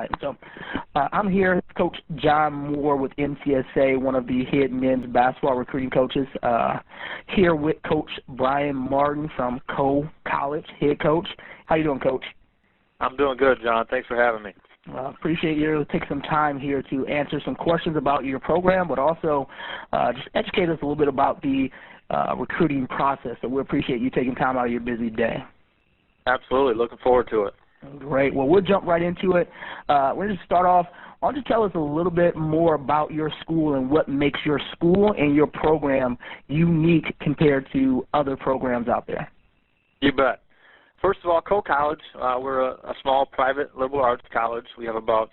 right. So I'm here, Coach John Moore with MCSA, one of the head men's basketball recruiting coaches, here with Coach Bryan Martin from Coe College, head coach. How you doing, Coach? I'm doing good, John. Thanks for having me. Appreciate you taking some time here to answer some questions about your program, but also just educate us a little bit about the recruiting process. So we appreciate you taking time out of your busy day. Absolutely. Looking forward to it. Great. Well, we'll jump right into it. We're going to start off. Why don't you tell us a little bit more about your school and what makes your school and your program unique compared to other programs out there? You bet. First of all, Coe College, we're a small private liberal arts college. We have about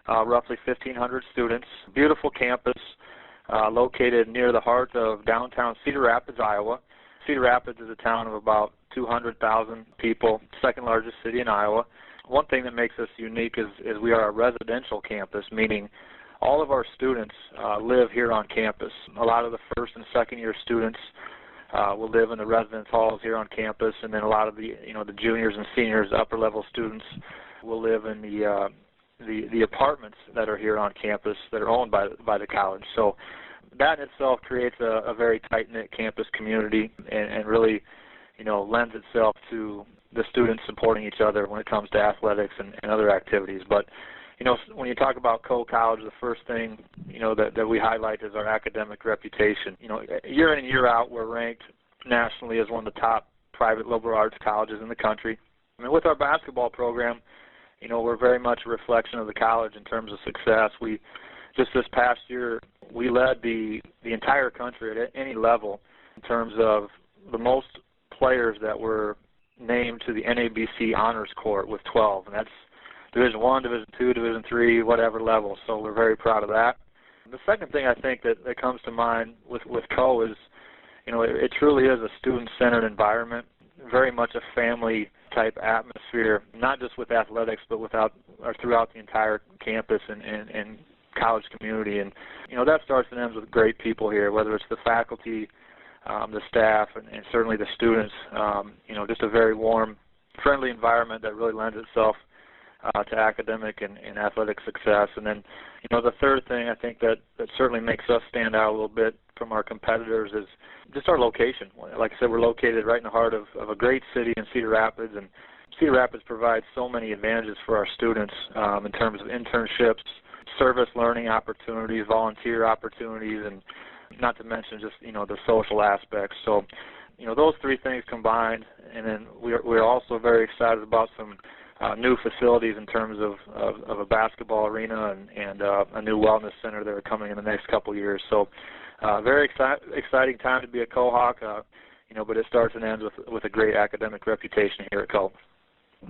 roughly 1,500 students. Beautiful campus located near the heart of downtown Cedar Rapids, Iowa. Cedar Rapids is a town of about 200,000 people, second largest city in Iowa. One thing that makes us unique is we are a residential campus, meaning all of our students live here on campus. A lot of the first and second year students will live in the residence halls here on campus, and then a lot of the the juniors and seniors, upper level students, will live in the apartments that are here on campus that are owned by the college. So that in itself creates a very tight-knit campus community and really lends itself to the students supporting each other when it comes to athletics and other activities. But when you talk about Coe College, the first thing that we highlight is our academic reputation. Year in and year out, we're ranked nationally as one of the top private liberal arts colleges in the country. I mean, with our basketball program, we're very much a reflection of the college in terms of success. We just this past year, we led the entire country at any level in terms of the most players that were named to the NABC Honors Court with 12, and that's Division I, Division II, Division III, whatever level. So we're very proud of that. The second thing I think that comes to mind with Coe is, it truly is a student-centered environment, very much a family-type atmosphere, not just with athletics, but throughout the entire campus and college community. And that starts and ends with great people here, whether it's the faculty, the staff, and certainly the students. Just a very warm, friendly environment that really lends itself to academic and athletic success. And then, the third thing I think that certainly makes us stand out a little bit from our competitors is just our location. Like I said, we're located right in the heart of a great city in Cedar Rapids, and Cedar Rapids provides so many advantages for our students in terms of internships, service learning opportunities, volunteer opportunities, and not to mention just the social aspects. So those three things combined, and then we're also very excited about some new facilities in terms of a basketball arena and a new wellness center that are coming in the next couple of years. So very exciting time to be a Coe-Hawk, but it starts and ends with a great academic reputation here at Coe.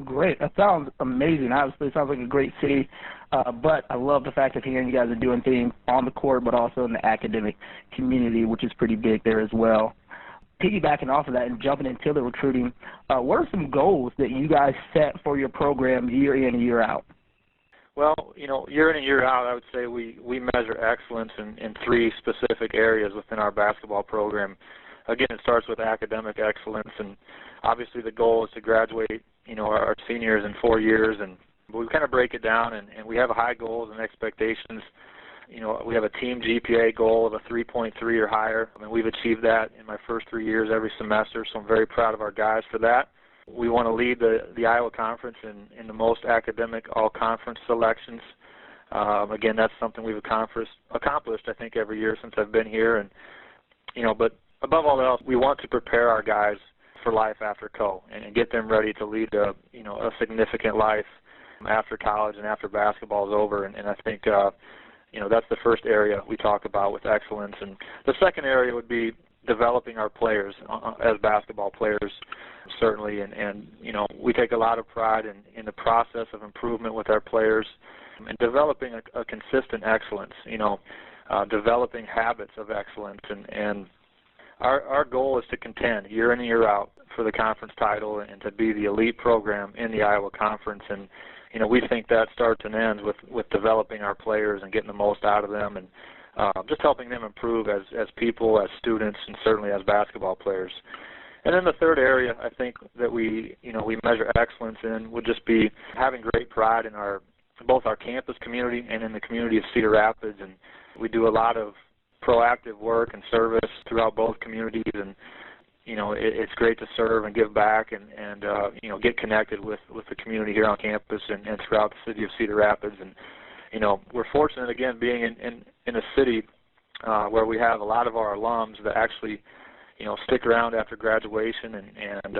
Great. That sounds amazing. Obviously, it sounds like a great city, but I love the fact of hearing you guys are doing things on the court, but also in the academic community, which is pretty big there as well. Piggybacking off of that and jumping into the recruiting, what are some goals that you guys set for your program year in and year out? Well, year in and year out, I would say we measure excellence in three specific areas within our basketball program. Again, it starts with academic excellence, and obviously the goal is to graduate our seniors in 4 years, and we kind of break it down, and we have high goals and expectations. We have a team GPA goal of a 3.3 or higher. I mean, we've achieved that in my first 3 years every semester, so I'm very proud of our guys for that. We want to lead the Iowa Conference in the most academic all-conference selections. Again, that's something we've accomplished, I think, every year since I've been here. And but above all else, we want to prepare our guys for life after Coe and get them ready to lead a significant life after college and after basketball is over. And I think that's the first area we talk about with excellence. And the second area would be developing our players as basketball players, certainly. And we take a lot of pride in the process of improvement with our players and developing a consistent excellence, developing habits of excellence. And our goal is to contend year in and year out for the conference title and to be the elite program in the Iowa Conference. And we think that starts and ends with developing our players and getting the most out of them and just helping them improve as people, as students, and certainly as basketball players. And then the third area I think that we measure excellence in would just be having great pride in our both our campus community and in the community of Cedar Rapids. And we do a lot of proactive work and service throughout both communities. And it's great to serve and give back and get connected with the community here on campus and throughout the city of Cedar Rapids. And we're fortunate, again, being in a city where we have a lot of our alums that actually stick around after graduation and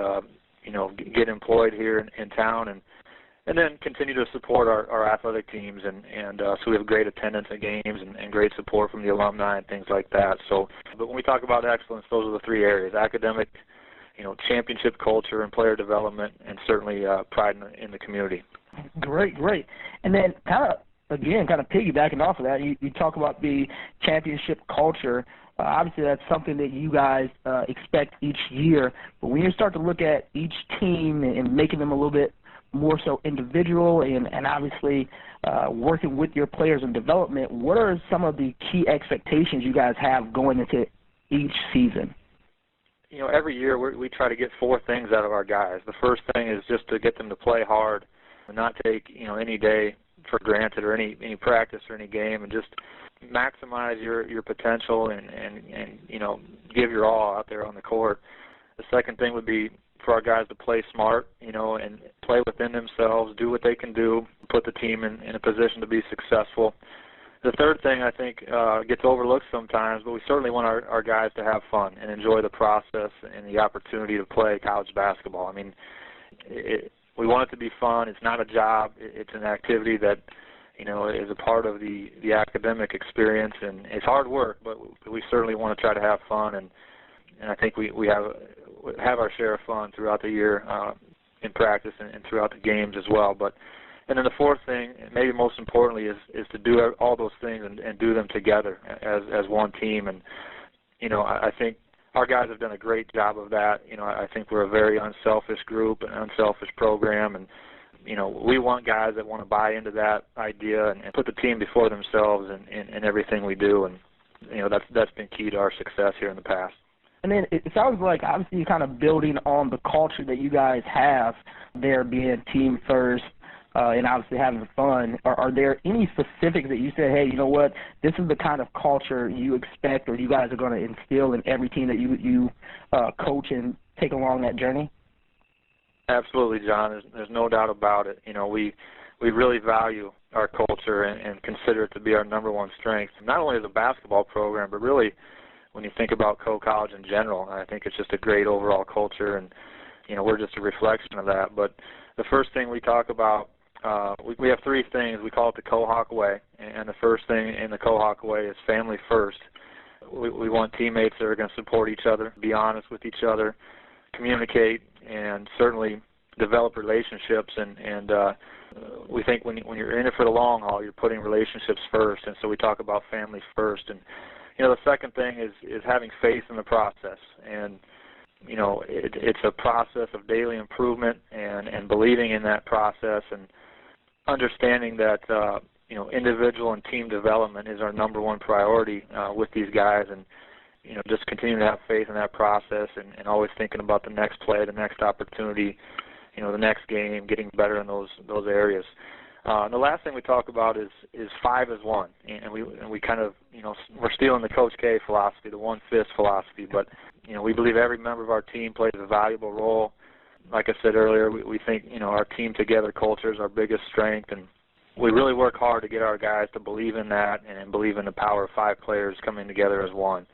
get employed here in town and then continue to support our athletic teams. And so we have great attendance at games and great support from the alumni and things like that. So, but when we talk about excellence, those are the three areas: academic, championship culture and player development, and certainly pride in the community. Great. And then kind of piggybacking off of that, you talk about the championship culture. Obviously, that's something that you guys expect each year. But when you start to look at each team and making them a little bit more so individual and obviously working with your players in development, what are some of the key expectations you guys have going into each season? Every year we try to get four things out of our guys. The first thing is just to get them to play hard and not take, any day for granted or any practice or any game, and just maximize your potential and give your all out there on the court. The second thing would be for our guys to play smart, and play within themselves, do what they can do, put the team in a position to be successful. The third thing I think gets overlooked sometimes, but we certainly want our guys to have fun and enjoy the process and the opportunity to play college basketball. I mean, we want it to be fun. It's not a job. It's an activity that, is a part of the academic experience, and it's hard work, but we certainly want to try to have fun, and I think we have our share of fun throughout the year in practice and throughout the games as well. And then the fourth thing, and maybe most importantly, is to do all those things and do them together as one team. And I think our guys have done a great job of that. I think we're a very unselfish group, an unselfish program, and we want guys that want to buy into that idea and put the team before themselves in everything we do. And that's been key to our success here in the past. And then it sounds like obviously you're kind of building on the culture that you guys have there, being team first and obviously having fun. Are there any specifics that you say, hey, you know what, this is the kind of culture you expect or you guys are going to instill in every team that you coach and take along that journey? Absolutely, John. There's no doubt about it. We really value our culture and consider it to be our number one strength, not only as a basketball program, but really when you think about College in general. I think it's just a great overall culture, and we're just a reflection of that. But the first thing we talk about, we have three things. We call it the Cohawk Way, and the first thing in the Cohawk Way is family first. We want teammates that are going to support each other, be honest with each other, communicate, and certainly develop relationships. And we think when you're in it for the long haul, you're putting relationships first, and so we talk about family first. And the second thing is having faith in the process, and it's a process of daily improvement and believing in that process and understanding that individual and team development is our number one priority with these guys, and just continuing to have faith in that process and always thinking about the next play, the next opportunity, the next game, getting better in those areas. The last thing we talk about is 5 as 1, and we kind of we're stealing the Coach K philosophy, the 1-5 philosophy, but we believe every member of our team plays a valuable role. Like I said earlier, we think our team together culture is our biggest strength, and we really work hard to get our guys to believe in that and believe in the power of 5 players coming together as one.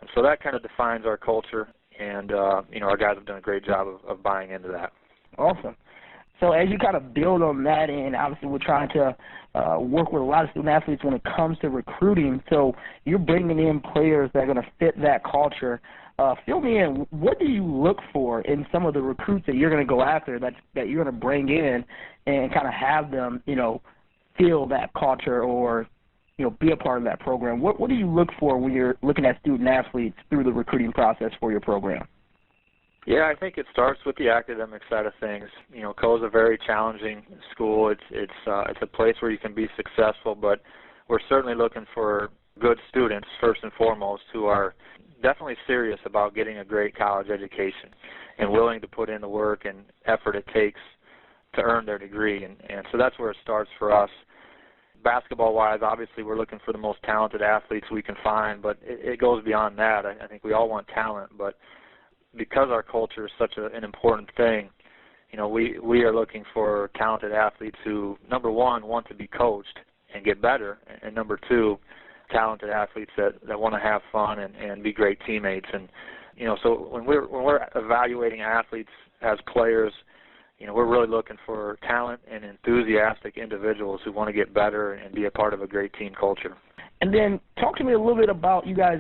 And so that kind of defines our culture, and our guys have done a great job of buying into that. Awesome. So as you kind of build on that, and obviously we're trying to work with a lot of student athletes when it comes to recruiting, so you're bringing in players that are going to fit that culture. Fill me in, what do you look for in some of the recruits that you're going to go after, that you're going to bring in and kind of have them, feel that culture or, be a part of that program? What do you look for when you're looking at student athletes through the recruiting process for your program? Yeah, I think it starts with the academic side of things. Co is a very challenging school. It's a place where you can be successful, but we're certainly looking for good students first and foremost who are definitely serious about getting a great college education and willing to put in the work and effort it takes to earn their degree. And so that's where it starts for us. basketball-wise, obviously we're looking for the most talented athletes we can find, but it goes beyond that. I think we all want talent, but because our culture is such an important thing, we are looking for talented athletes who, number one, want to be coached and get better, and number two, talented athletes that want to have fun and be great teammates. And so when we're evaluating athletes as players, we're really looking for talent and enthusiastic individuals who want to get better and be a part of a great team culture. And then talk to me a little bit about you guys'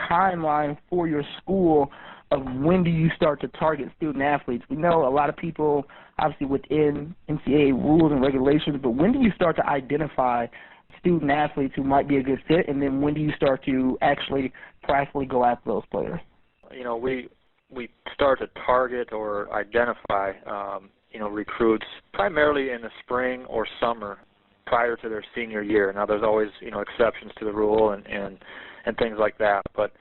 timeline for your school of when do you start to target student athletes. We know a lot of people, obviously, within NCAA rules and regulations, but when do you start to identify student athletes who might be a good fit, and then when do you start to actually practically go after those players? We start to target or identify, recruits primarily in the spring or summer prior to their senior year. Now, there's always, exceptions to the rule and things like that, but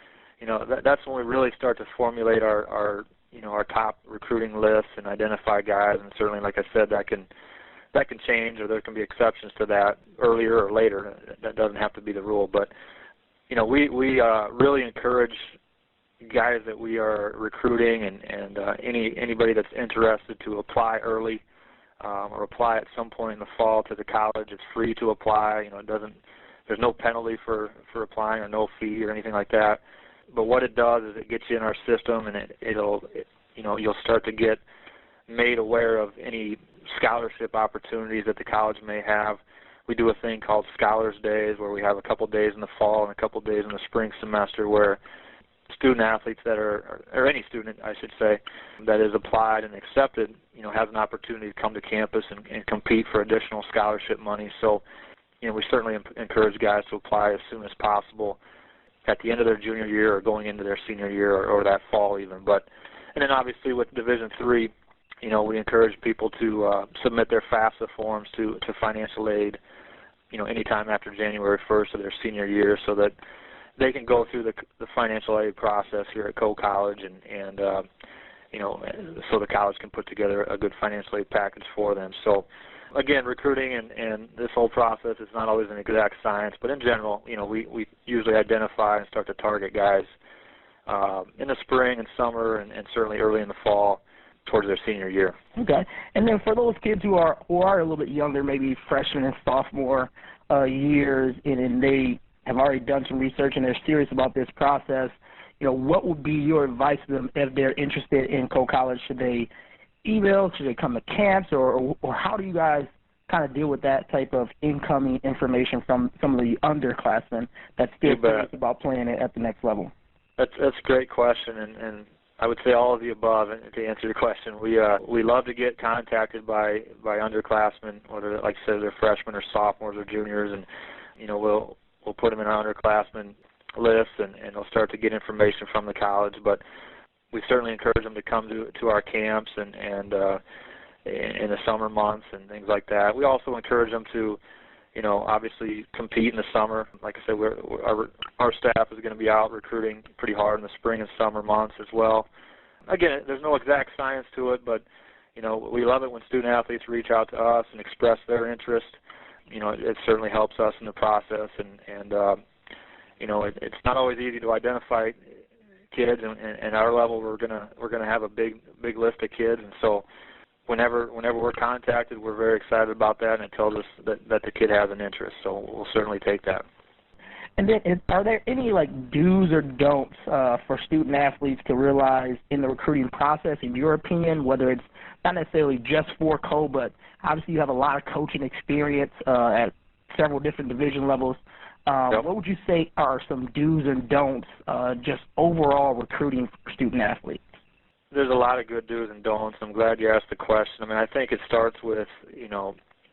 that's when we really start to formulate our top recruiting lists and identify guys. And certainly, like I said, that can change, or there can be exceptions to that earlier or later. That doesn't have to be the rule. But we really encourage guys that we are recruiting and anybody that's interested to apply early or apply at some point in the fall to the college. It's free to apply. There's no penalty for applying or no fee or anything like that. But what it does is it gets you in our system, and you'll start to get made aware of any scholarship opportunities that the college may have. We do a thing called Scholars Days, where we have a couple days in the fall and a couple days in the spring semester where student athletes that are, or any student, I should say, that is applied and accepted, has an opportunity to come to campus and compete for additional scholarship money. So, we certainly encourage guys to apply as soon as possible at the end of their junior year or going into their senior year or that fall even. And then obviously with Division III, we encourage people to submit their FAFSA forms to financial aid, anytime after January 1st of their senior year, so that they can go through the financial aid process here at Coe College and so the college can put together a good financial aid package for them. So again, recruiting and this whole process is not always an exact science, but in general, we usually identify and start to target guys in the spring and summer and certainly early in the fall towards their senior year. Okay. And then for those kids who are a little bit younger, maybe freshman and sophomore years, and they have already done some research and they're serious about this process, what would be your advice to them if they're interested in Coe College? Should they email? Should they come to camps? Or how do you guys kind of deal with that type of incoming information from some of the underclassmen that's still serious about playing it at the next level? That's a great question, and I would say all of the above. And to answer your question, we love to get contacted by underclassmen, whether, like I said, they're freshmen or sophomores or juniors, and we'll put them in our underclassmen list, and they'll start to get information from the college. But we certainly encourage them to come to our camps and in the summer months and things like that. We also encourage them to, obviously compete in the summer. Like I said, our staff is going to be out recruiting pretty hard in the spring and summer months as well. Again, there's no exact science to it, but we love it when student athletes reach out to us and express their interest. It certainly helps us in the process, and it's not always easy to identify kids, and our level we're gonna have a big list of kids, and so whenever we're contacted, we're very excited about that, and it tells us that the kid has an interest, so we'll certainly take that. And then, are there any do's or don'ts for student athletes to realize in the recruiting process, in your opinion, whether it's not necessarily just for Coe, but obviously you have a lot of coaching experience at several different division levels. Yep. What would you say are some do's and don'ts just overall recruiting for student athletes? There's a lot of good do's and don'ts. I'm glad you asked the question. I think it starts with,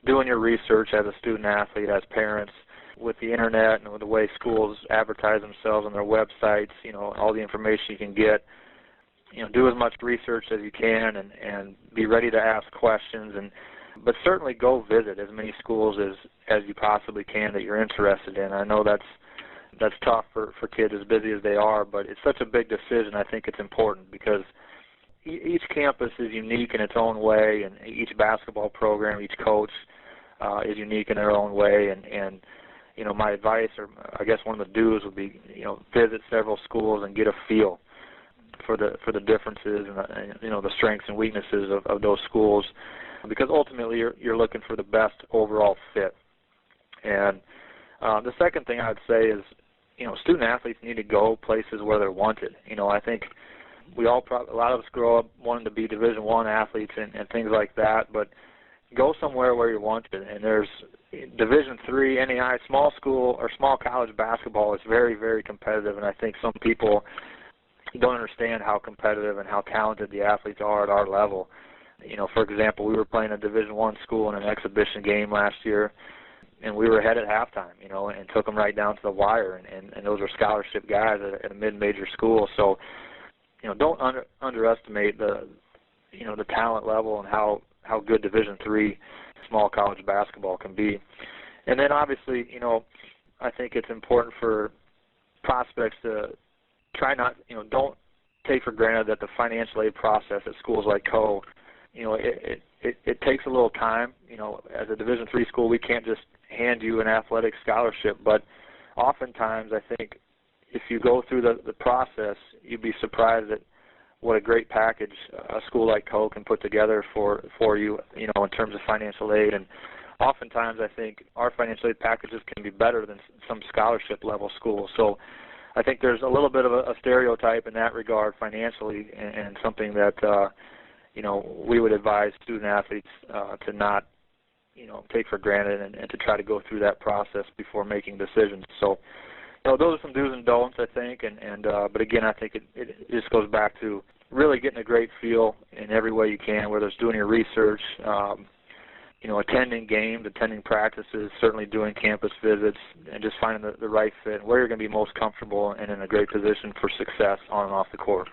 doing your research as a student athlete, as parents, with the internet and with the way schools advertise themselves on their websites, all the information you can get. Do as much research as you can and be ready to ask questions, but certainly go visit as many schools as you possibly can that you're interested in. I know that's tough for kids as busy as they are, but it's such a big decision. I think it's important because each campus is unique in its own way, and each basketball program, each coach is unique in their own way, and you know, my advice, or I guess one of the do's, would be, you know, visit several schools and get a feel for the differences and you know, the strengths and weaknesses of those schools, because ultimately you're looking for the best overall fit. And the second thing I'd say is, you know, student athletes need to go places where they're wanted. You know, I think we all a lot of us grow up wanting to be Division I athletes and things like that, but go somewhere where you're wanted. And there's Division III, NAI, small school or small college basketball is very, very competitive, and I think some people don't understand how competitive and how talented the athletes are at our level. You know, for example, we were playing a Division I school in an exhibition game last year, and we were ahead at halftime, you know, and took them right down to the wire, and those are scholarship guys at a mid-major school. So, you know, don't underestimate the, you know, the talent level and how good Division III small college basketball can be. And then obviously, you know, I think it's important for prospects to try not, you know, don't take for granted that the financial aid process at schools like Co, you know, it takes a little time. You know, as a Division III school, we can't just hand you an athletic scholarship, but oftentimes I think if you go through the process, you'd be surprised at what a great package a school like Co can put together for you, you know, in terms of financial aid. And oftentimes I think our financial aid packages can be better than some scholarship level schools. So I think there's a little bit of a stereotype in that regard financially, and something that you know, we would advise student athletes to not, you know, take for granted, and to try to go through that process before making decisions. So, you know, those are some do's and don'ts, I think, but again, I think it just goes back to really getting a great feel in every way you can, whether it's doing your research, you know, attending games, attending practices, certainly doing campus visits, and just finding the right fit, where you're going to be most comfortable and in a great position for success on and off the court.